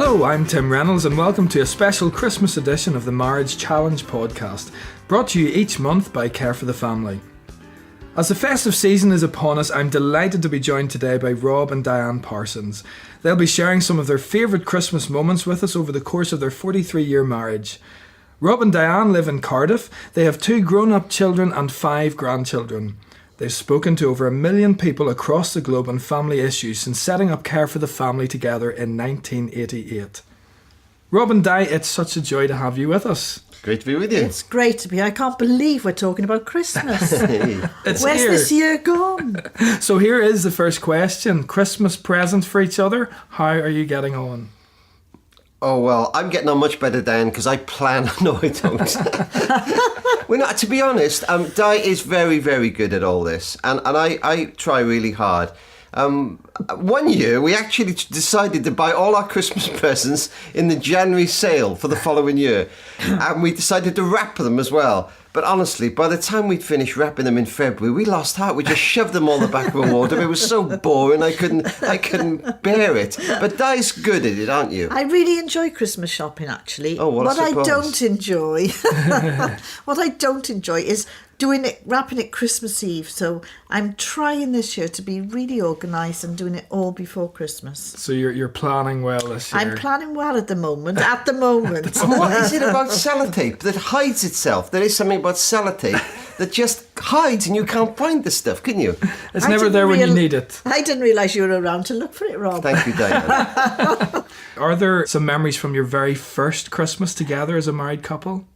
Hello, I'm Tim Reynolds and welcome to a special Christmas edition of the Marriage Challenge podcast, brought to you each month by Care for the Family. As the festive season is upon us, I'm delighted to be joined today by Rob and Diane Parsons. They'll be sharing some of their favourite Christmas moments with us over the course of their 43-year marriage. Rob and Diane live in Cardiff. They have 2 grown-up children and 5 grandchildren. They've spoken to over 1 million people across the globe on family issues since setting up Care for the Family together in 1988. Rob and Di, it's such a joy to have you with us. Great to be with you. It's great to be. I can't believe we're talking about Christmas. Where's this year gone? So here is the first question. Christmas presents for each other. How are you getting on? Oh, well, I'm getting on much better, Dan, because I plan... No, I don't. Well, no, to be honest, Di is very, very good at all this. And I try really hard. One year, we actually decided to buy all our Christmas presents in the January sale for the following year. And we decided to wrap them as well. But honestly, by the time we'd finished wrapping them in February, we lost heart. We just shoved them all in the back of a wardrobe. It was so boring, I couldn't bear it. But Di's good at it, aren't you? I really enjoy Christmas shopping, actually. Oh, well, what I suppose. What I don't enjoy is wrapping it Christmas Eve. So I'm trying this year to be really organised and doing it all before Christmas. So you're planning well this year. I'm planning well at the moment. What is it about sellotape that hides itself? There is something about sellotape that just hides and you can't find the stuff, can you? It's never there when you need it. I didn't realise you were around to look for it, Rob. Thank you, Diane. Are there some memories from your very first Christmas together as a married couple?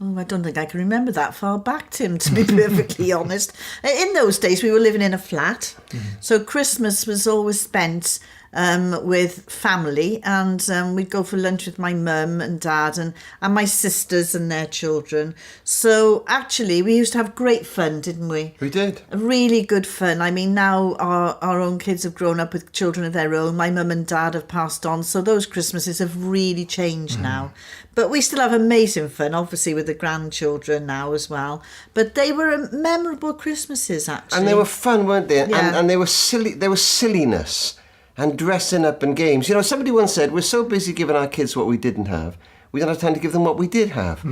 Oh, I don't think I can remember that far back, Tim, to be perfectly honest. In those days, we were living in a flat. So Christmas was always spent with family, and we'd go for lunch with my mum and dad and my sisters and their children. So actually, we used to have great fun, didn't we? We did. Really good fun. I mean, now our own kids have grown up with children of their own. My mum and dad have passed on, so those Christmases have really changed now. But we still have amazing fun, obviously, with the grandchildren now as well. But they were memorable Christmases, actually. And they were fun, weren't they? Yeah. And they were silly. There was silliness and dressing up and games. You know, somebody once said, we're so busy giving our kids what we didn't have, we don't have time to give them what we did have.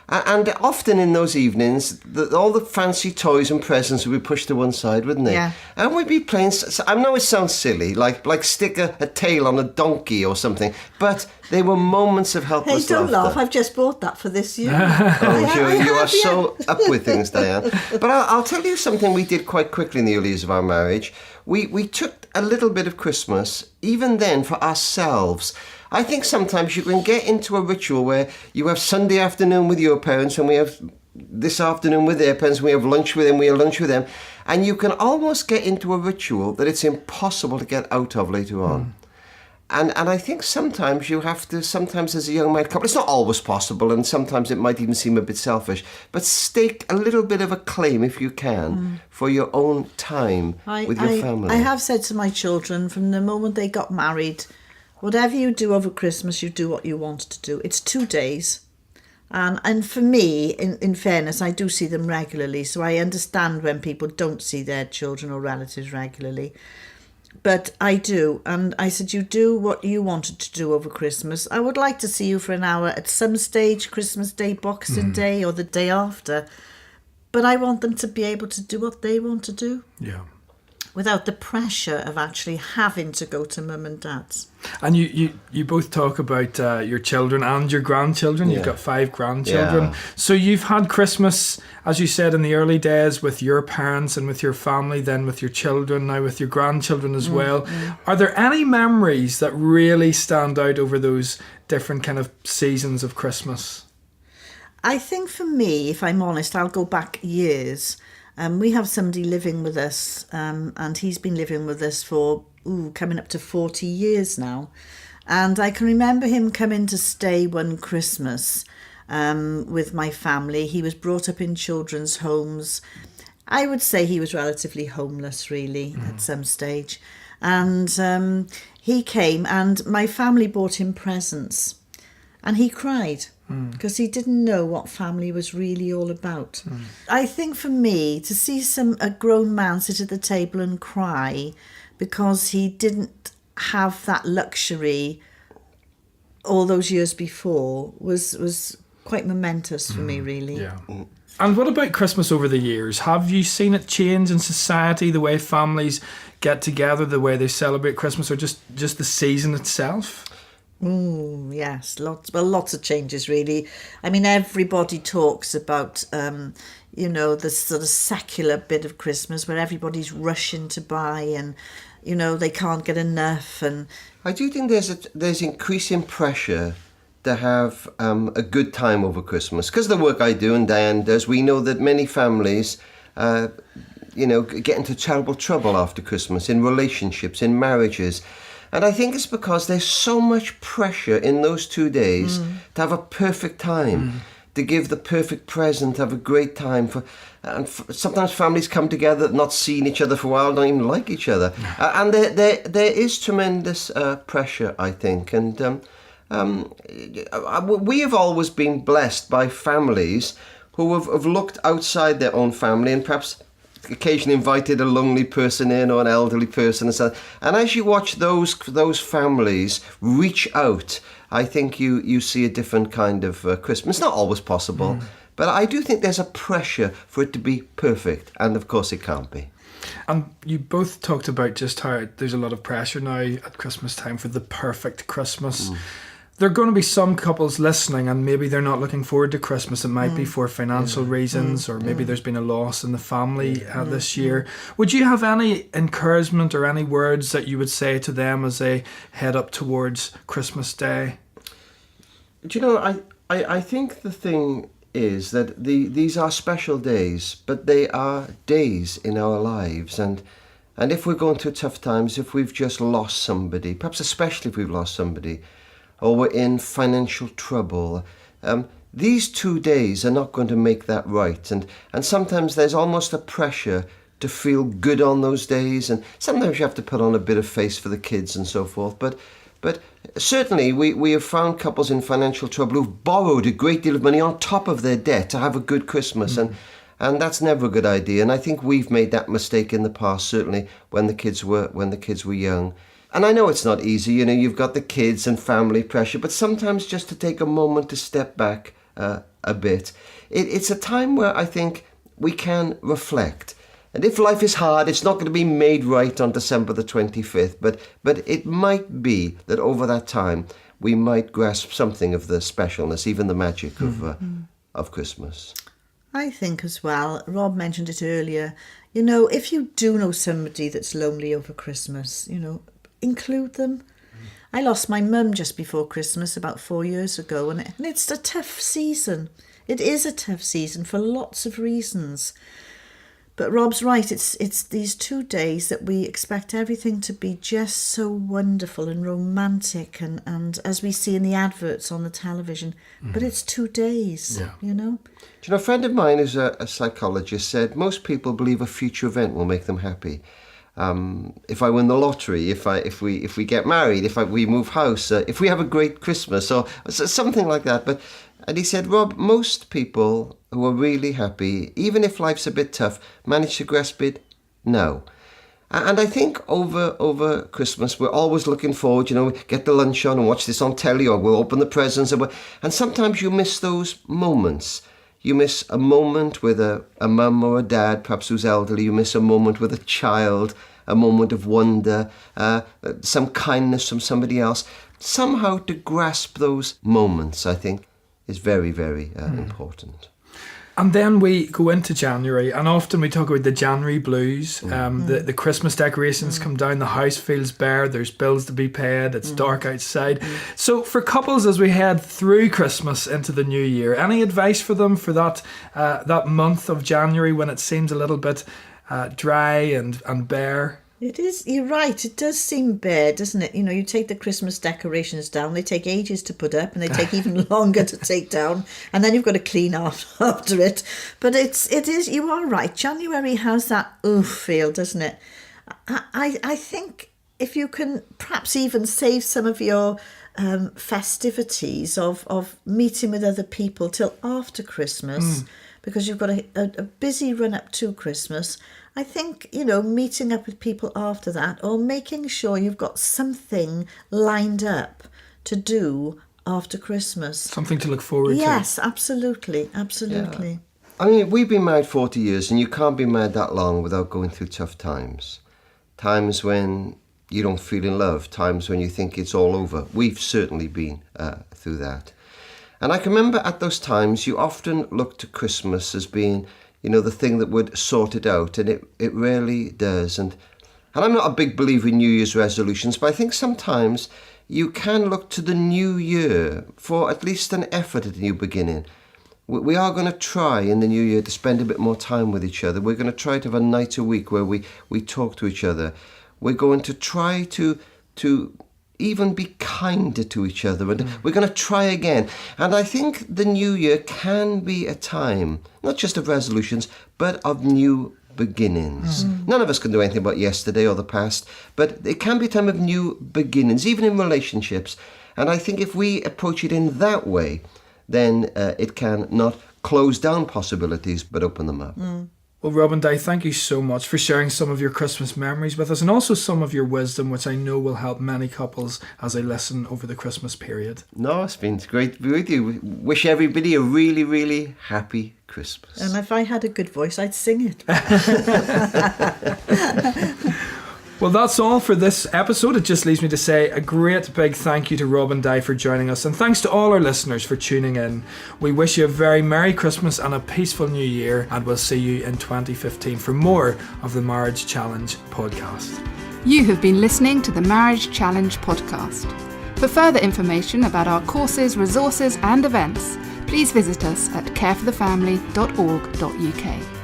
And often in those evenings, all the fancy toys and presents would be pushed to one side, wouldn't they? Yeah. And we'd be playing... I know it sounds silly, like stick a tail on a donkey or something, but they were moments of helpless Hey, don't laughter. laugh. I've just bought that for this year. You are so up with things, Diane. But I'll tell you something we did quite quickly in the early years of our marriage. We took a little bit of Christmas, even then, for ourselves. I think sometimes you can get into a ritual where you have Sunday afternoon with your parents and we have this afternoon with their parents, we have lunch with them, we have lunch with them. And you can almost get into a ritual that it's impossible to get out of later on. And I think sometimes you have to, sometimes as a young married couple, it's not always possible and sometimes it might even seem a bit selfish, but stake a little bit of a claim, if you can, for your own time with your family. I have said to my children from the moment they got married, whatever you do over Christmas, you do what you want to do. It's 2 days. And for me, in fairness, I do see them regularly, so I understand when people don't see their children or relatives regularly. But I do, and I said, you do what you wanted to do over Christmas. I would like to see you for an hour at some stage, Christmas Day, Boxing Day, or the day after. But I want them to be able to do what they want to do. Yeah. Without the pressure of actually having to go to mum and dad's. And you both talk about your children and your grandchildren. You've got 5 grandchildren. Yeah. So you've had Christmas, as you said, in the early days with your parents and with your family, then with your children, now with your grandchildren as well. Are there any memories that really stand out over those different kind of seasons of Christmas? I think for me, if I'm honest, I'll go back years. We have somebody living with us, and he's been living with us for coming up to 40 years now. And I can remember him coming to stay one Christmas with my family. He was brought up in children's homes. I would say he was relatively homeless, really, at some stage. And he came, and my family bought him presents. And he cried. Because he didn't know what family was really all about. I think for me, to see a grown man sit at the table and cry because he didn't have that luxury all those years before was quite momentous for me, really. Yeah. And what about Christmas over the years? Have you seen it change in society, the way families get together, the way they celebrate Christmas, or just the season itself? Yes, lots of changes, really. I mean, everybody talks about, the sort of secular bit of Christmas where everybody's rushing to buy and, they can't get enough. And I do think there's increasing pressure to have a good time over Christmas. Because of the work I do and Diane does, we know that many families, get into terrible trouble after Christmas in relationships, in marriages. And I think it's because there's so much pressure in those 2 days to have a perfect time, to give the perfect present, have a great time. Sometimes families come together not seeing each other for a while, don't even like each other. And there is tremendous pressure, I think. And we have always been blessed by families who have looked outside their own family and perhaps occasionally invited a lonely person in or an elderly person and so on. And as you watch those families reach out, I think you see a different kind of Christmas. It's not always possible, but I do think there's a pressure for it to be perfect, and of course it can't be. And you both talked about just how there's a lot of pressure now at Christmas time for the perfect Christmas. There are going to be some couples listening and maybe they're not looking forward to Christmas. It might be for financial reasons, or maybe there's been a loss in the family this year. Would you have any encouragement or any words that you would say to them as they head up towards Christmas Day? Do you know, I think the thing is that these are special days, but they are days in our lives. And if we're going through tough times, if we've just lost somebody, perhaps especially if we've lost somebody, or we're in financial trouble, these 2 days are not going to make that right. And sometimes there's almost a pressure to feel good on those days, and sometimes you have to put on a bit of face for the kids and so forth. But certainly we have found couples in financial trouble who've borrowed a great deal of money on top of their debt to have a good Christmas, and that's never a good idea. And I think we've made that mistake in the past, certainly when the kids were young. And I know it's not easy, you've got the kids and family pressure, but sometimes just to take a moment to step back a bit. It's a time where I think we can reflect. And if life is hard, it's not going to be made right on December the 25th, but it might be that over that time we might grasp something of the specialness, even the magic of Christmas. I think as well, Rob mentioned it earlier, if you do know somebody that's lonely over Christmas, include them. I lost my mum just before Christmas about 4 years ago, and it's a tough season. It is a tough season for lots of reasons. But Rob's right, it's these 2 days that we expect everything to be just so wonderful and romantic and as we see in the adverts on the television. But it's 2 days, Do you know, a friend of mine who's a psychologist said most people believe a future event will make them happy. If I win the lottery, if we get married, if we move house, if we have a great Christmas or something like that. And he said, Rob, most people who are really happy, even if life's a bit tough, manage to grasp it now. And I think over Christmas, we're always looking forward, get the lunch on and watch this on telly, or we'll open the presents. And sometimes you miss those moments. You miss a moment with a mum or a dad, perhaps who's elderly. You miss a moment with a child, a moment of wonder, some kindness from somebody else. Somehow to grasp those moments, I think, is very, very important. And then we go into January, and often we talk about the January blues. The Christmas decorations come down, the house feels bare, there's bills to be paid, it's dark outside. So for couples as we head through Christmas into the new year, any advice for them for that month of January when it seems a little bit dry and bare? It is, you're right, it does seem bare, doesn't it? You take the Christmas decorations down, they take ages to put up and they take even longer to take down, and then you've got to clean after it. But it is, you are right, January has that oof feel, doesn't it? I think if you can perhaps even save some of your festivities of meeting with other people till after Christmas, because you've got a busy run up to Christmas. I think, meeting up with people after that, or making sure you've got something lined up to do after Christmas. Something to look forward to. Yes, absolutely. I mean, we've been married 40 years, and you can't be married that long without going through tough times. Times when you don't feel in love, times when you think it's all over. We've certainly been through that. And I can remember at those times, you often looked to Christmas as being, the thing that would sort it out, and it really does. And I'm not a big believer in New Year's resolutions, but I think sometimes you can look to the new year for at least an effort at a new beginning. We are going to try in the new year to spend a bit more time with each other. We're going to try to have a night a week where we talk to each other. We're going to try to even be kinder to each other, and we're going to try again. And I think the new year can be a time, not just of resolutions, but of new beginnings. None of us can do anything about yesterday or the past, but it can be a time of new beginnings, even in relationships. And I think if we approach it in that way, then it can not close down possibilities, but open them up. Well, Rob and Di, thank you so much for sharing some of your Christmas memories with us, and also some of your wisdom, which I know will help many couples as they listen over the Christmas period. No, it's been great to be with you. Wish everybody a really, really happy Christmas. And if I had a good voice, I'd sing it. Well, that's all for this episode. It just leaves me to say a great big thank you to Rob and Di for joining us, and thanks to all our listeners for tuning in. We wish you a very Merry Christmas and a peaceful New Year, and we'll see you in 2015 for more of the Marriage Challenge podcast. You have been listening to the Marriage Challenge podcast. For further information about our courses, resources and events, please visit us at careforthefamily.org.uk.